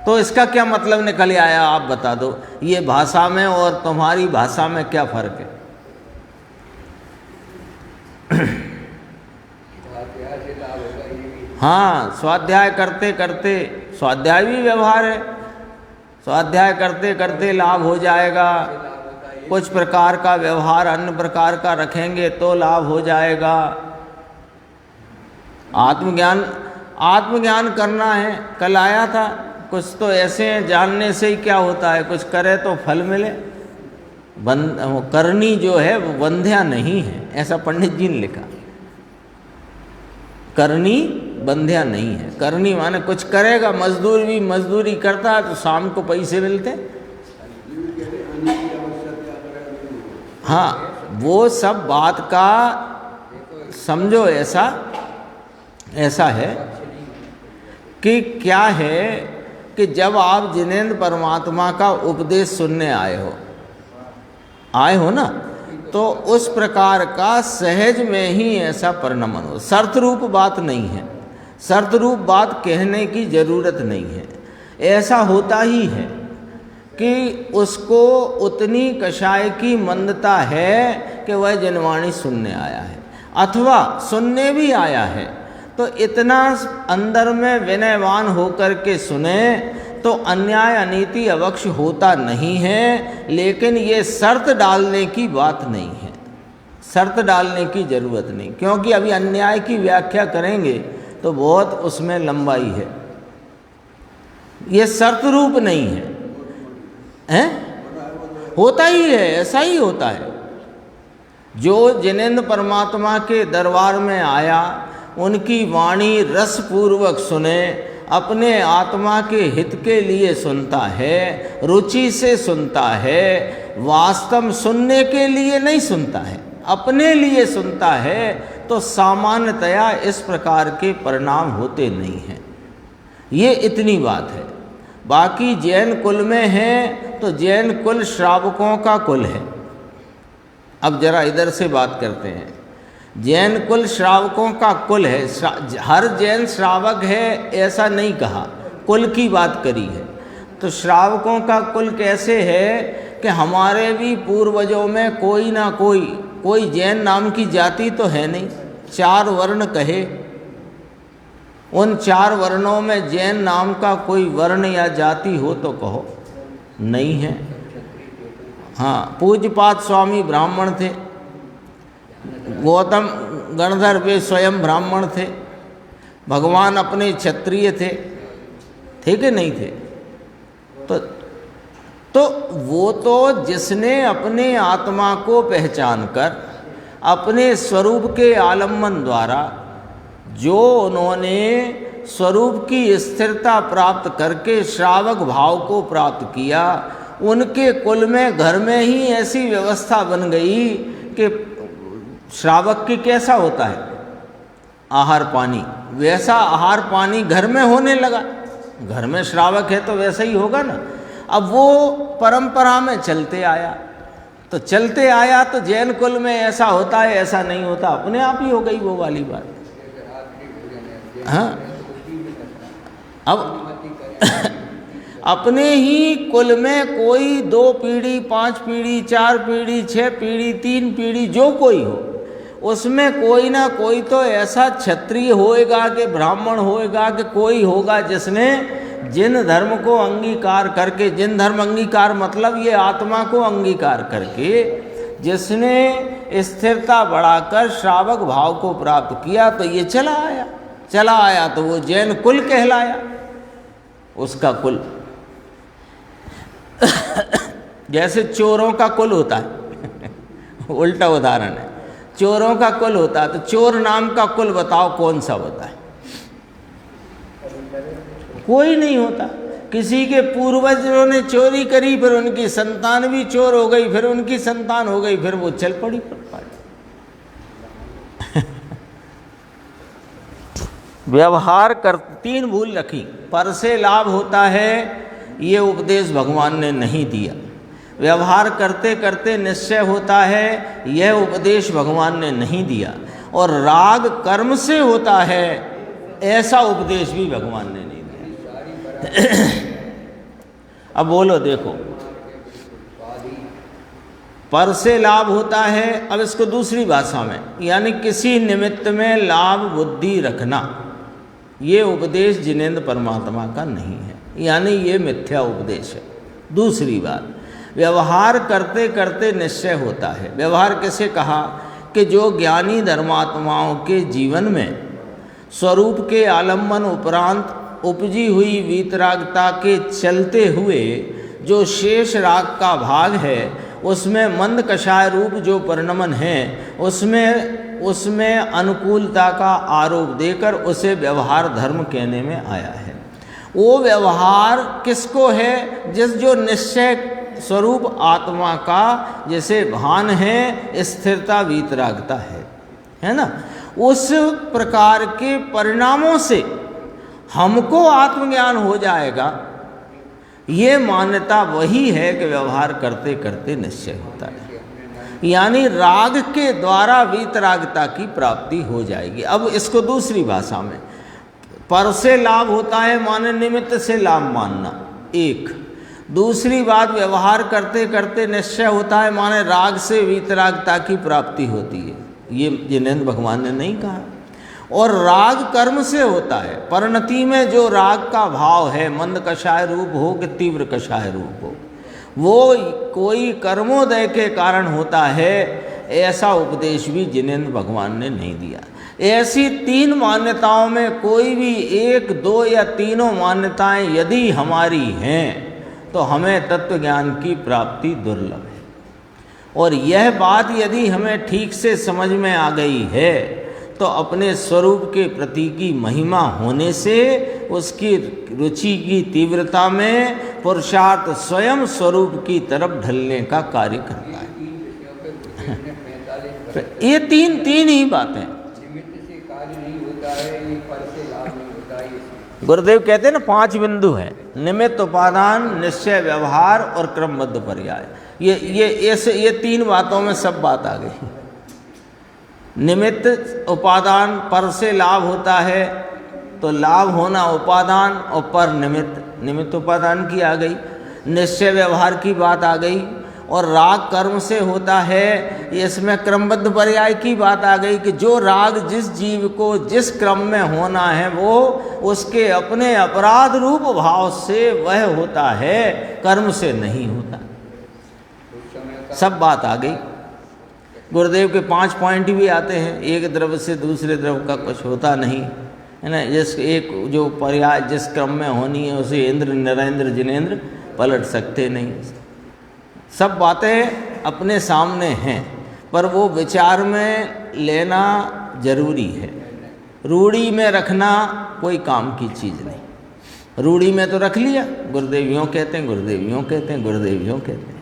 तो इसका क्या मतलब निकल आया, आप बता दो। ये भाषा में और तुम्हारी भाषा में क्या फर्क है? हाँ, स्वाध्याय करते करते, स्वाध्याय भी व्यवहार है। स्वाध्याय करते करते लाभ हो जाएगा। कुछ प्रकार का व्यवहार अन्य प्रकार का रखेंगे तो लाभ हो जाएगा। आत्मज्ञान करना है। कल आया था, कुछ तो ऐसे हैं जानने से ही क्या होता है, कुछ करे तो फल मिले। करनी जो है वो बंध्या नहीं है, ऐसा पंडित जी ने लिखा। करनी बंध्या नहीं है। करनी माने कुछ करेगा, मजदूर भी मजदूरी करता है तो शाम को पैसे मिलते। हाँ, वो सब बात का समझो। ऐसा है कि क्या है कि जब आप जिनेंद्र परमात्मा का उपदेश सुनने आए हो ना, तो उस प्रकार का सहज में ही ऐसा परिणमन हो। शर्त रूप बात नहीं है, शर्त रूप बात कहने की जरूरत नहीं है। ऐसा होता ही है कि उसको उतनी कषाय की मंदता है कि वह जिनवाणी सुनने आया है, अथवा सुनने भी आया है तो इतना अंदर में विनयवान होकर के सुने तो अन्याय अनीति अवक्ष होता नहीं है। लेकिन ये शर्त डालने की बात नहीं है, शर्त डालने की जरूरत नहीं, क्योंकि अभी अन्याय की व्याख्या करेंगे तो बहुत उसमें लंबाई है। ये शर्त रूप नहीं है, हैं? होता ही है, ऐसा ही होता है। जो जिनेंद्र परमात्मा के दरबार में आया, उनकी वाणी रसपूर्वक सुने, अपने आत्मा के हित के लिए सुनता है, रुचि से सुनता है, वास्तव सुनने के लिए नहीं सुनता है, अपने लिए सुनता है, तो सामान्यतया इस प्रकार के परिणाम होते नहीं हैं। ये इतनी बात है। बाकी जैन कुल में है तो जैन कुल श्रावकों का कुल है। अब जरा इधर से बात करते हैं। जैन कुल श्रावकों का कुल है। हर जैन श्रावक है ऐसा नहीं कहा, कुल की बात करी है। तो श्रावकों का कुल कैसे है कि हमारे भी पूर्वजों में कोई ना कोई जैन नाम की जाति तो है नहीं। 4 वर्ण कहे, उन 4 वर्णों में जैन नाम का कोई वर्ण या जाति हो तो कहो, नहीं है। हाँ, पूज्यपाद स्वामी ब्राह्मण थे, गौतम गणधर वे स्वयं ब्राह्मण थे, भगवान अपने क्षत्रिय थे कि नहीं थे? तो वो तो जिसने अपने आत्मा को पहचान कर अपने स्वरूप के आलम्बन द्वारा जो उन्होंने स्वरूप की स्थिरता प्राप्त करके श्रावक भाव को प्राप्त किया, उनके कुल में घर में ही ऐसी व्यवस्था बन गई कि श्रावक की कैसा होता है आहार पानी, वैसा आहार पानी घर में होने लगा। घर में श्रावक है तो वैसा ही होगा ना। अब वो परंपरा में चलते आया तो जैन कुल में ऐसा होता है, ऐसा नहीं होता, अपने आप ही हो गई वो वाली बात। हाँ, अब अपने ही कुल में कोई 2 पीढ़ी, 5 पीढ़ी, 4 पीढ़ी, 6 पीढ़ी, 3 पीढ़ी, जो कोई हो, उसमें कोई ना कोई तो ऐसा क्षत्रिय होएगा कि ब्राह्मण होएगा कि कोई होगा जिसने जिन धर्म को अंगीकार करके, जिन धर्म अंगीकार मतलब ये आत्मा को अंगीकार करके, जिसने स्थिरता बढ़ाकर श्रावक भाव को प्राप्त किया, तो ये चला आया तो वो जैन कुल कहलाया, उसका कुल। जैसे चोरों का कुल होता है उल्टा उदाहरण है, चोरों का कुल होता है, तो चोर नाम का कुल बताओ कौन सा होता है? कोई नहीं होता। किसी के पूर्वजों ने चोरी करी, फिर उनकी संतान भी चोर हो गई, फिर उनकी संतान हो गई, फिर वो चल पड़ी व्यवहार कर 3 भूल रखी। पर से लाभ होता है, ये उपदेश भगवान ने नहीं दिया। व्यवहार करते करते निश्चय होता है, यह उपदेश भगवान ने नहीं दिया। और राग कर्म से होता है, ऐसा उपदेश भी भगवान ने नहीं दिया। अब बोलो, देखो, पर से लाभ होता है। अब इसको दूसरी भाषा में, यानी किसी निमित्त में लाभ बुद्धि रखना, ये उपदेश जिनेंद्र परमात्मा का नहीं है, यानी ये मिथ्या उपदेश है। दूसरी बात, व्यवहार करते करते निश्चय होता है। व्यवहार कैसे कहा कि जो ज्ञानी धर्मात्माओं के जीवन में स्वरूप के आलम्बन उपरांत उपजी हुई वीतरागता के चलते हुए जो शेष राग का भाग है, उसमें मंद कषाय रूप जो परिणमन है, उसमें अनुकूलता का आरोप देकर उसे व्यवहार धर्म कहने में आया है। वो व्यवहार किसको है? जो निश्चय स्वरूप आत्मा का जैसे भान है, स्थिरता वीतरागता है ना, उस प्रकार के परिणामों से हमको आत्मज्ञान हो जाएगा, ये मान्यता वही है कि व्यवहार करते करते निश्चय होता है, यानी राग के द्वारा वीतरागता की प्राप्ति हो जाएगी। अब इसको दूसरी भाषा में, पर से लाभ होता है माने निमित्त से लाभ मानना, एक। दूसरी बात, व्यवहार करते करते निश्चय होता है माने राग से वीतरागता की प्राप्ति होती है, ये जिनेंद्र भगवान ने नहीं कहा। और राग कर्म से होता है, परिणति में जो राग का भाव है, मंद कषाय रूप हो कि तीव्र कषाय रूप हो, वो कोई कर्मोदय के कारण होता है, ऐसा उपदेश भी जिनेंद्र भगवान ने नहीं दिया। ऐसी 3 मान्यताओं में कोई भी 1, 2 या तीनों मान्यताएं यदि हमारी हैं, तो हमें तत्व ज्ञान की प्राप्ति दुर्लभ है। और यह बात यदि हमें ठीक से समझ में आ गई है तो अपने स्वरूप के प्रति की महिमा होने से उसकी रुचि की तीव्रता में पुरुषार्थ स्वयं स्वरूप की तरफ ढलने का कार्य करता है। ये तीन ही बातें। गुरुदेव कहते हैं ना 5 बिंदु हैं, निमित्त, उपादान, निश्चय, व्यवहार और क्रमबद्ध पर्याय। ये 3 बातों में सब बात आ गई। निमित्त उपादान, पर से लाभ होता है तो लाभ होना उपादान और पर निमित्त उपादान की आ गई। निश्चय व्यवहार की बात आ गई और राग कर्म से होता है, इसमें क्रमबद्ध पर्याय की बात आ गई कि जो राग जिस जीव को जिस क्रम में होना है वो उसके अपने अपराध रूप भाव से वह होता है, कर्म से नहीं होता। सब बात आ गई। गुरुदेव के 5 पॉइंट भी आते हैं। एक द्रव्य से दूसरे द्रव्य का कुछ होता नहीं है ना। जिस एक जो पर्याय जिस क्रम में होनी है उसे इंद्र, नरेंद्र, जिनेंद्र पलट सकते नहीं। सब बातें अपने सामने हैं पर वो विचार में लेना जरूरी है। रूढ़ी में रखना कोई काम की चीज़ नहीं। रूढ़ी में तो रख लिया, गुरुदेव यों कहते हैं, गुरुदेव यों कहते हैं, गुरुदेव यों कहते हैं।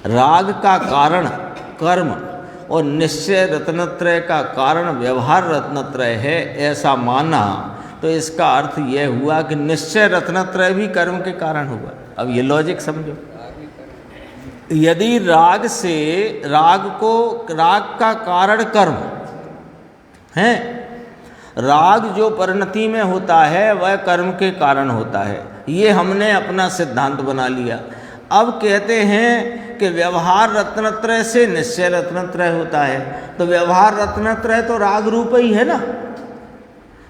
राग का कारण कर्म और निश्चय रत्नत्रय का कारण व्यवहार रत्नत्रय है, ऐसा माना तो इसका अर्थ यह हुआ कि निश्चय रत्नत्रय भी कर्म के कारण हुआ। अब ये लॉजिक समझो। यदि राग का कारण कर्म है, राग जो परिणति में होता है वह कर्म के कारण होता है, ये हमने अपना सिद्धांत बना लिया। अब कहते हैं कि व्यवहार रत्नत्रय से निश्चय रत्नत्रय होता है, तो व्यवहार रत्नत्रय तो राग रूप ही है ना।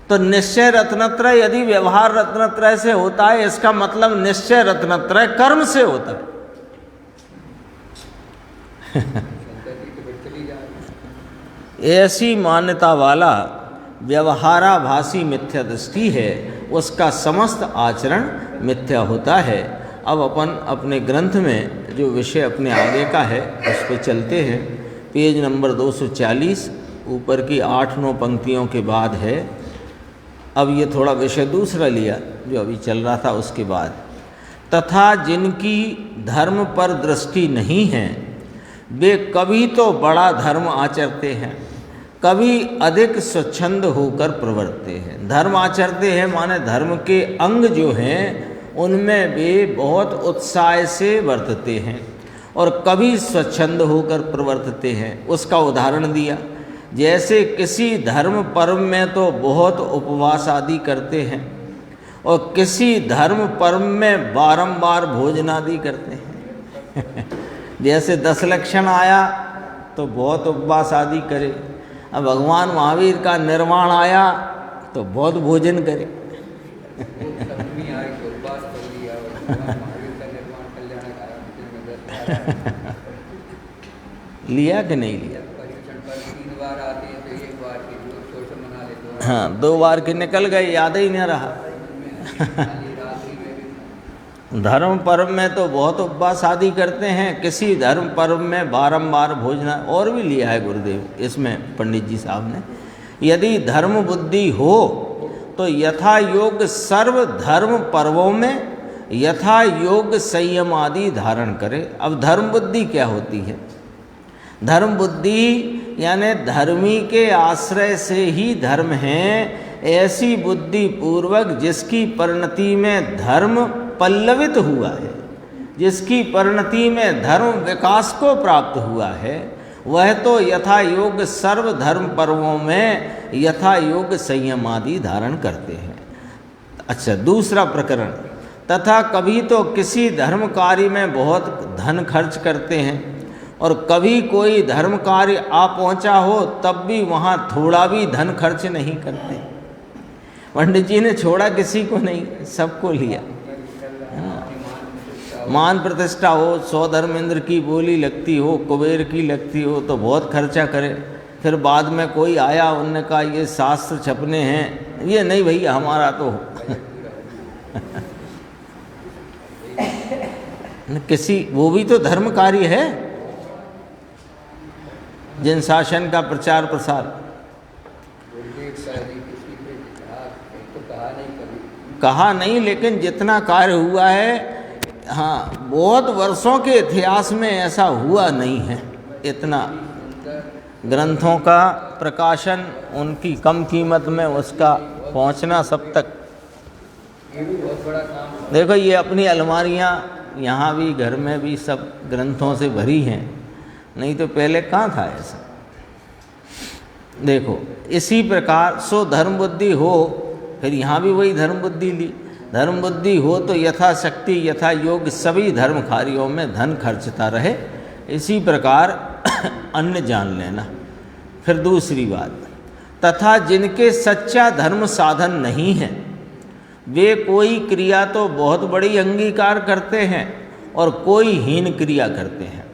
तो निश्चय रत्नत्रय यदि व्यवहार रत्नत्रय से होता है, इसका मतलब निश्चय रत्नत्रय कर्म से होता है। ऐसी मान्यता वाला व्यवहाराभासी मिथ्या दृष्टि है, उसका समस्त आचरण मिथ्या होता है। अब अपन अपने ग्रंथ में जो विषय अपने आगे का है उस पर चलते हैं। पेज नंबर 240 ऊपर की 8-9 पंक्तियों के बाद है। अब ये थोड़ा विषय दूसरा लिया जो अभी चल रहा था उसके बाद। तथा जिनकी धर्म पर दृष्टि नहीं है वे कभी तो बड़ा धर्म आचरते हैं, कभी अधिक स्वच्छंद होकर प्रवर्तते हैं। धर्म आचरते हैं माने धर्म के अंग जो हैं उनमें वे बहुत उत्साह से वर्तते हैं और कभी स्वच्छंद होकर प्रवर्तते हैं। उसका उदाहरण दिया, जैसे किसी धर्म पर्व में तो बहुत उपवास आदि करते हैं और किसी धर्म पर्व में बारंबार भोजन आदि करते हैं। जैसे 10 लक्षण आया तो बहुत उपवास आदि करे, अब भगवान महावीर का निर्वाण आया तो बहुत भोजन करे। लिया कि नहीं लिया? हाँ, 2 बार के निकल गए, याद ही नहीं रहा। धर्म पर्व में तो बहुत उपवास आदि करते हैं, किसी धर्म पर्व में बारंबार भोजन, और भी लिया है गुरुदेव इसमें पंडित जी साहब ने। यदि धर्म बुद्धि हो तो यथा योग सर्व धर्म पर्वों में यथा योग संयम आदि धारण करे। अब धर्म बुद्धि क्या होती है? धर्म बुद्धि यानी धर्मी के आश्रय से ही धर्म है, ऐसी बुद्धि पूर्वक जिसकी परिणति में धर्म पल्लवित हुआ है, जिसकी परिणति में धर्म विकास को प्राप्त हुआ है, वह तो यथा योग सर्व धर्म पर्वों में यथा योग संयम आदि धारण करते हैं। अच्छा, दूसरा प्रकरण, तथा कभी तो किसी धर्म कार्य में बहुत धन खर्च करते हैं और कभी कोई धर्म कार्य आ पहुँचा हो तब भी वहाँ थोड़ा भी धन खर्च नहीं करते। पंडित जी ने छोड़ा किसी को नहीं, सबको लिया। मान प्रतिष्ठा हो, 100 धर्मेंद्र की बोली लगती हो, कुबेर की लगती हो तो बहुत खर्चा करे, फिर बाद में कोई आया, उनने कहा ये शास्त्र छपने हैं, ये नहीं भैया हमारा तो किसी, वो भी तो धर्म कार्य है, जिन शासन का प्रचार प्रसार। कहा नहीं, लेकिन जितना कार्य हुआ है, हाँ, बहुत वर्षों के इतिहास में ऐसा हुआ नहीं है। इतना ग्रंथों का प्रकाशन, उनकी कम कीमत में उसका पहुंचना सब तक, ये भी बहुत बड़ा काम है। देखो ये अपनी अलमारियाँ यहाँ भी, घर में भी सब ग्रंथों से भरी हैं, नहीं तो पहले कहाँ था ऐसा। देखो इसी प्रकार सो धर्म बुद्धि हो, फिर यहाँ भी वही धर्म बुद्धि ली। धर्म बुद्धि हो तो यथाशक्ति यथा योग सभी धर्म कार्यों में धन खर्चता रहे, इसी प्रकार अन्य जान लेना। फिर दूसरी बात, तथा जिनके सच्चा धर्म साधन नहीं है, वे कोई क्रिया तो बहुत बड़ी अंगीकार करते हैं और कोई हीन क्रिया करते हैं।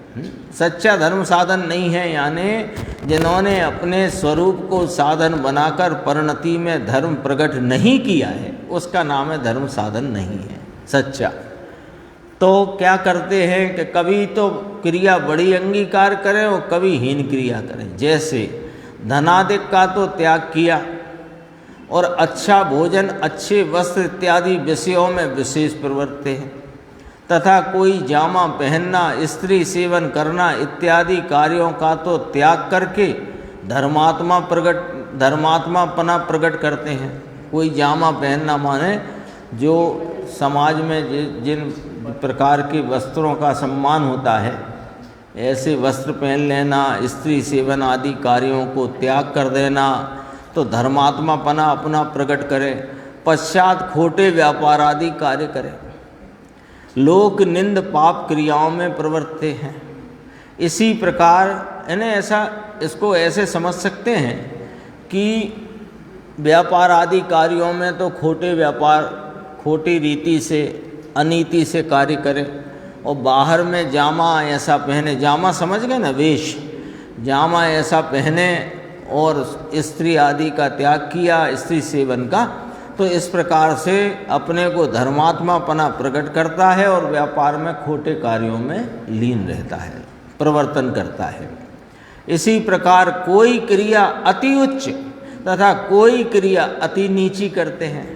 सच्चा धर्म साधन नहीं है, यानी जिन्होंने अपने स्वरूप को साधन बनाकर परिणति में धर्म प्रकट नहीं किया है, उसका नाम है धर्म साधन नहीं है सच्चा। तो क्या करते हैं कि कभी तो क्रिया बड़ी अंगीकार करें और कभी हीन क्रिया करें। जैसे धनादिक का तो त्याग किया और अच्छा भोजन, अच्छे वस्त्र इत्यादि विषयों में विशेष प्रवृत्ति है, तथा कोई जामा पहनना, स्त्री सेवन करना इत्यादि कार्यों का तो त्याग करके धर्मात्मापना प्रकट करते हैं। कोई जामा पहनना माने जो समाज में जिन प्रकार के वस्त्रों का सम्मान होता है, ऐसे वस्त्र पहन लेना, स्त्री सेवन आदि कार्यों को त्याग कर देना, तो धर्मात्मापना अपना प्रकट करें। पश्चात खोटे व्यापार आदि कार्य करें, लोक निंद पाप क्रियाओं में प्रवृत्ते हैं। इसी प्रकार यानी ऐसा, इसको ऐसे समझ सकते हैं कि व्यापार आदि कार्यों में तो खोटे व्यापार, खोटी रीति से, अनीति से कार्य करें, और बाहर में जामा ऐसा पहने, जामा समझ गए ना, वेश, जामा ऐसा पहने और स्त्री आदि का त्याग किया, स्त्री सेवन का, तो इस प्रकार से अपने को धर्मात्मापना प्रकट करता है और व्यापार में खोटे कार्यों में लीन रहता है, प्रवर्तन करता है। इसी प्रकार कोई क्रिया अति उच्च तथा कोई क्रिया अति नीची करते हैं,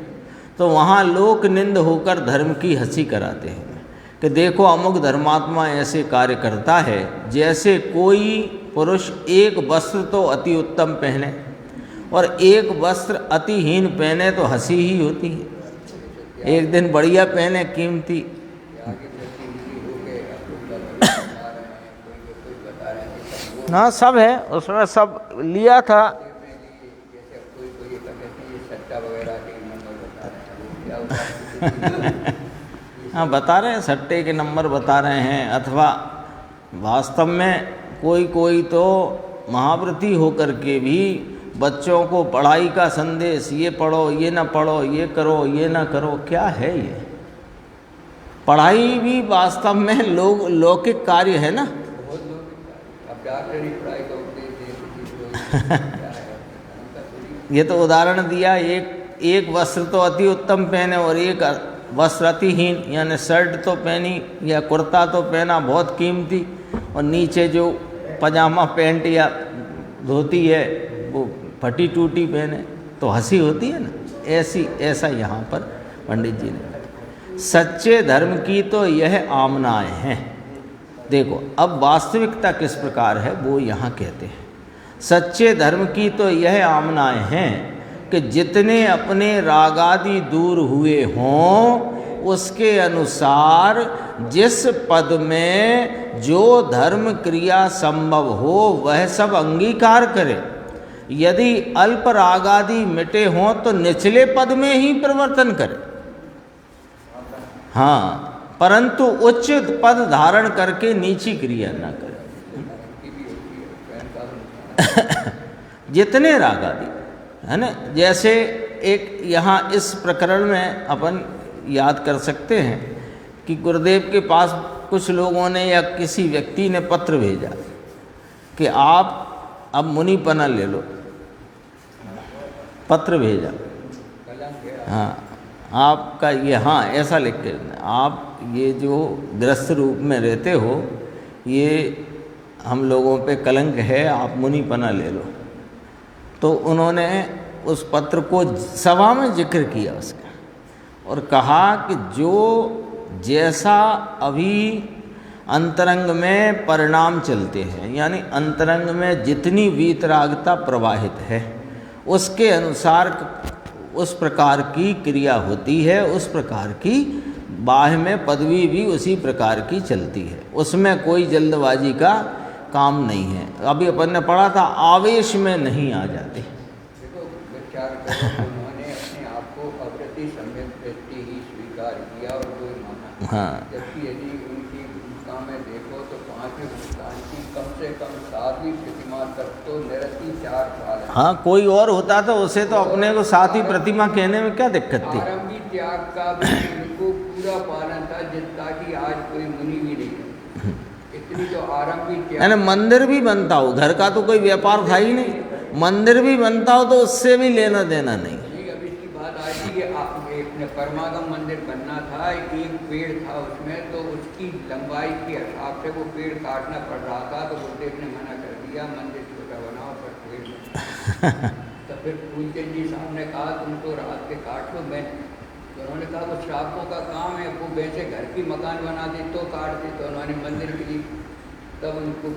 तो वहाँ लोक निंद होकर धर्म की हंसी कराते हैं कि देखो अमुक धर्मात्मा ऐसे कार्य करता है। जैसे कोई पुरुष एक वस्त्र तो अति उत्तम पहने और एक वस्त्र अतिहीन पहने तो हंसी ही होती है। एक दिन बढ़िया पहने कीमती, हाँ सब है उसमें, सब लिया था। हाँ बता रहे हैं, सट्टे के नंबर बता रहे हैं, अथवा वास्तव में कोई कोई तो महाव्रती होकर के भी बच्चों को पढ़ाई का संदेश, ये पढ़ो, ये ना पढ़ो, ये करो, ये ना करो, क्या है ये? पढ़ाई भी वास्तव में लौकिक कार्य है ना। ये तो उदाहरण दिया, एक वस्त्र तो अति उत्तम पहने और एक वस्त्र अतिहीन, यानी शर्ट तो पहनी या कुर्ता तो पहना बहुत कीमती, और नीचे जो पजामा पैंट या धोती है वो फटी टूटी पहने, तो हंसी होती है ना। ऐसा यहाँ पर पंडित जी ने, सच्चे धर्म की तो यह आमनाएं हैं। देखो अब वास्तविकता किस प्रकार है वो यहाँ कहते हैं। सच्चे धर्म की तो यह आमनाएं हैं कि जितने अपने रागादि दूर हुए हों, उसके अनुसार जिस पद में जो धर्म क्रिया संभव हो वह सब अंगीकार करे। यदि अल्प रागादि मिटे हों तो निचले पद में ही प्रवर्तन करे, हाँ, परंतु उच्च पद धारण करके नीची क्रिया न करे। जितने रागादि है ना, जैसे एक यहाँ इस प्रकरण में अपन याद कर सकते हैं कि गुरुदेव के पास कुछ लोगों ने या किसी व्यक्ति ने पत्र भेजा कि आप अब मुनिपना ले लो, पत्र भेजा, हाँ आपका ये, हाँ ऐसा लिख के, आप ये जो गृहस्थ रूप में रहते हो ये हम लोगों पे कलंक है, आप मुनिपना ले लो। तो उन्होंने उस पत्र को सभा में जिक्र किया उसका, और कहा कि जो जैसा अभी अंतरंग में परिणाम चलते हैं, यानी अंतरंग में जितनी वीतरागता प्रवाहित है उसके अनुसार उस प्रकार की क्रिया होती है, उस प्रकार की बाह्य में पदवी भी उसी प्रकार की चलती है, उसमें कोई जल्दबाजी का काम नहीं है। अभी अपन ने पढ़ा था आवेश में नहीं आ जाते। देखो विचार करो, उन्होंने अपने आप को अप्रति सम्यक दृष्टि ही स्वीकार किया और कोई माना। हाँ, जबकि यदि उनकी भूमिका में देखो तो 5वें भूतान की कम से कम 7वीं प्रतिमा तक तो निरति 4 साल है। हाँ, कोई और होता तो उसे तो अपने को साथ ही प्रतिमा कहने में क्या दिक्कत थी। आरंभी त्याग का भी उनको पूरा पालन था, जितना कि आज कोई मुनि भी नहीं है। इतनी तो आरंभी त्याग, यानी मंदिर भी बनता हो, घर का तो कोई व्यापार था ही नहीं, मंदिर भी बनता हो तो उससे भी लेना देना नहीं। अब इसकी बात आई थी कि परमागम मंदिर बनना था, एक पेड़ था उसमें, तो उसकी लंबाई के हिसाब से वो पेड़ काटना पड़ रहा था, तो गुरुदेव ने मना कर दिया मंदिर छोटा बनाओ पर पेड़। तो फिर फूलचंद जी साहब ने कहा तुम तो रात के काट लो, मैं तो उन्होंने कहा वो श्रापों का काम है, वो वैसे घर की मकान बना दे तो काट दे, तो उन्होंने मंदिर के लिए तब उनको,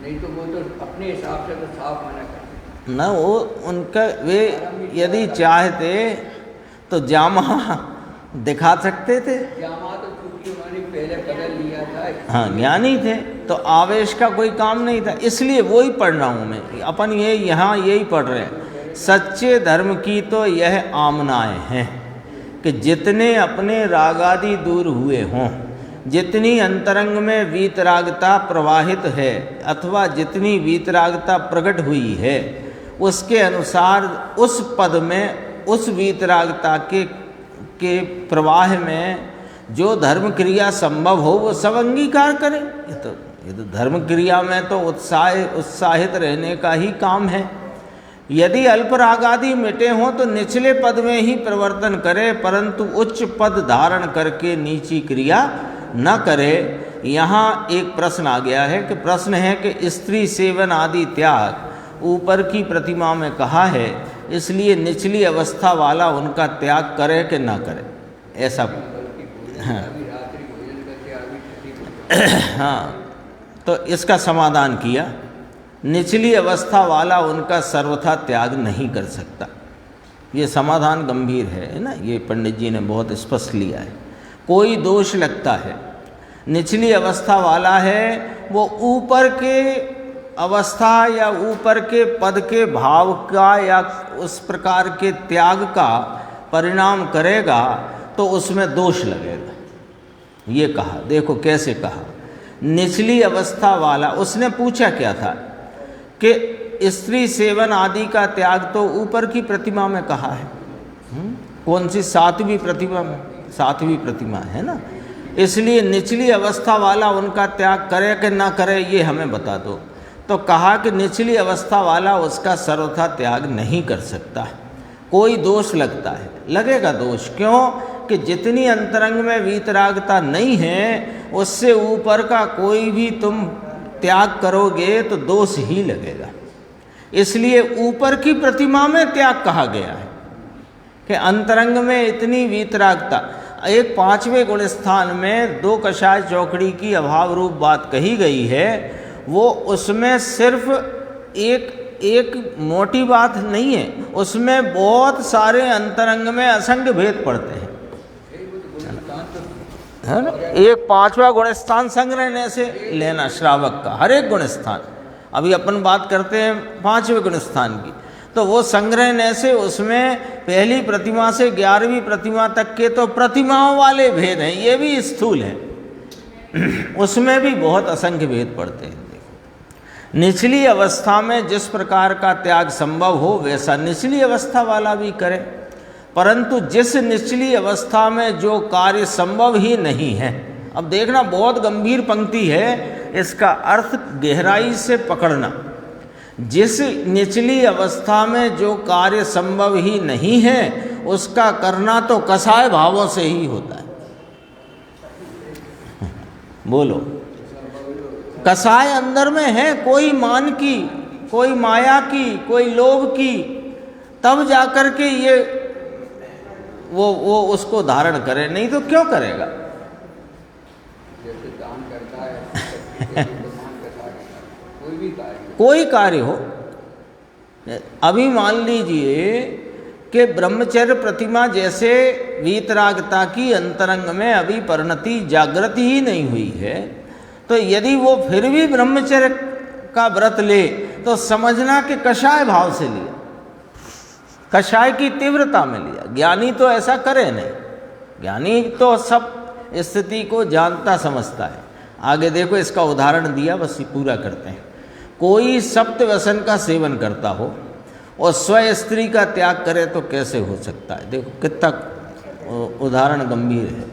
नहीं तो वो तो अपने हिसाब से तो साफ मना कर ना, वो उनका वे यदि चाहते तो जामा दिखा सकते थे। जामा तो चूंकि उन्होंने पहले बदल लिया था। हाँ, ज्ञानी थे तो आवेश का कोई काम नहीं था, इसलिए वो ही पढ़ रहा हूँ मैं। अपन ये यहाँ यही पढ़ रहे हैं, सच्चे धर्म की तो यह आमनाएं हैं कि जितने अपने रागादि दूर हुए हों, जितनी अंतरंग में वीतरागता प्रवाहित है अथवा जितनी वीतरागता प्रकट हुई है, उसके अनुसार उस पद में उस वीतरागता के प्रवाह में जो धर्म क्रिया संभव हो वो सब अंगीकार करें। ये तो धर्म क्रिया में तो उत्साहित रहने का ही काम है। यदि अल्प रागादि मिटे हों तो निचले पद में ही प्रवर्तन करे, परंतु उच्च पद धारण करके नीची क्रिया न करे। यहाँ एक प्रश्न आ गया है कि प्रश्न है कि स्त्री सेवन आदि त्याग ऊपर की प्रतिमा में कहा है, इसलिए निचली अवस्था वाला उनका त्याग करे कि ना करे, ऐसा। हाँ, तो इसका समाधान किया, निचली अवस्था वाला उनका सर्वथा त्याग नहीं कर सकता। ये समाधान गंभीर है ना, ये पंडित जी ने बहुत स्पष्ट लिया है। कोई दोष लगता है, निचली अवस्था वाला है वो ऊपर के अवस्था या ऊपर के पद के भाव का या उस प्रकार के त्याग का परिणाम करेगा तो उसमें दोष लगेगा। ये कहा, देखो कैसे कहा, निचली अवस्था वाला। उसने पूछा क्या था कि स्त्री सेवन आदि का त्याग तो ऊपर की प्रतिमा में कहा है। कौन सी? 7वीं प्रतिमा में, 7वीं प्रतिमा है ना, इसलिए निचली अवस्था वाला उनका त्याग करे कि ना करे ये हमें बता दो। तो कहा कि निचली अवस्था वाला उसका सर्वथा त्याग नहीं कर सकता। कोई दोष लगता है, लगेगा दोष, क्यों कि जितनी अंतरंग में वीतरागता नहीं है उससे ऊपर का कोई भी तुम त्याग करोगे तो दोष ही लगेगा। इसलिए ऊपर की प्रतिमा में त्याग कहा गया है कि अंतरंग में इतनी वीतरागता। एक 5वें गुण स्थान में 2 कषाय चौकड़ी की अभाव रूप बात कही गई है, वो उसमें सिर्फ एक मोटी बात नहीं है, उसमें बहुत सारे अंतरंग में असंख्य भेद पड़ते हैं, है ना। एक 5वां गुण स्थान संग्रहण से लेना श्रावक का, हर एक गुण स्थान। अभी अपन बात करते हैं 5वें गुण स्थान की, तो वो संग्रहण से उसमें पहली प्रतिमा से 11वीं प्रतिमा तक के तो प्रतिमाओं वाले भेद हैं, ये भी स्थूल है, उसमें भी बहुत असंख्य भेद पड़ते हैं। देखो, निचली अवस्था में जिस प्रकार का त्याग संभव हो वैसा निचली अवस्था वाला भी करे, परंतु जिस निचली अवस्था में जो कार्य संभव ही नहीं है। अब देखना, बहुत गंभीर पंक्ति है, इसका अर्थ गहराई से पकड़ना। जिस निचली अवस्था में जो कार्य संभव ही नहीं है उसका करना तो कसाय भावों से ही होता है। बोलो, कसाय अंदर में है, कोई मान की, कोई माया की, कोई लोभ की, तब जाकर के ये वो उसको धारण करे, नहीं तो क्यों करेगा। जैसे दान करता है कोई कार्य हो, अभी मान लीजिए कि ब्रह्मचर्य प्रतिमा जैसे वीतरागता की अंतरंग में अभी परिणति जागृत ही नहीं हुई है, तो यदि वो फिर भी ब्रह्मचर्य का व्रत ले तो समझना कि कषाय भाव से लिया, कषाय की तीव्रता में लिया। ज्ञानी तो ऐसा करे नहीं, ज्ञानी तो सब स्थिति को जानता समझता है। आगे देखो, इसका उदाहरण दिया, बस ये पूरा करते हैं। कोई सप्त व्यसन का सेवन करता हो और स्व स्त्री का त्याग करे तो कैसे हो सकता है। देखो कितना उदाहरण गंभीर है।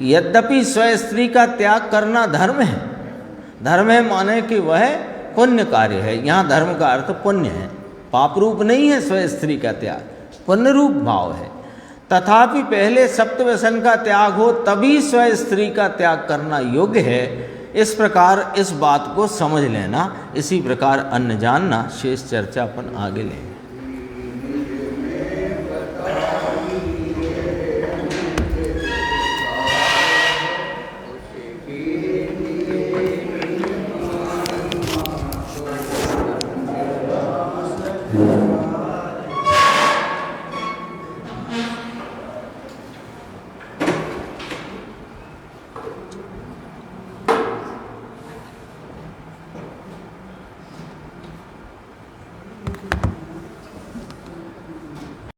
यद्यपि स्व स्त्री का त्याग करना धर्म है, धर्म है माने कि वह पुण्य कार्य है। यहाँ धर्म का अर्थ पुण्य है, पाप रूप नहीं है स्व स्त्री का त्याग, पुण्य रूप भाव है। तथापि पहले सप्त व्यसन का त्याग हो तभी स्व स्त्री का त्याग करना योग्य है। इस प्रकार इस बात को समझ लेना, इसी प्रकार अन्न जानना। शेष चर्चा अपन आगे लेंगे।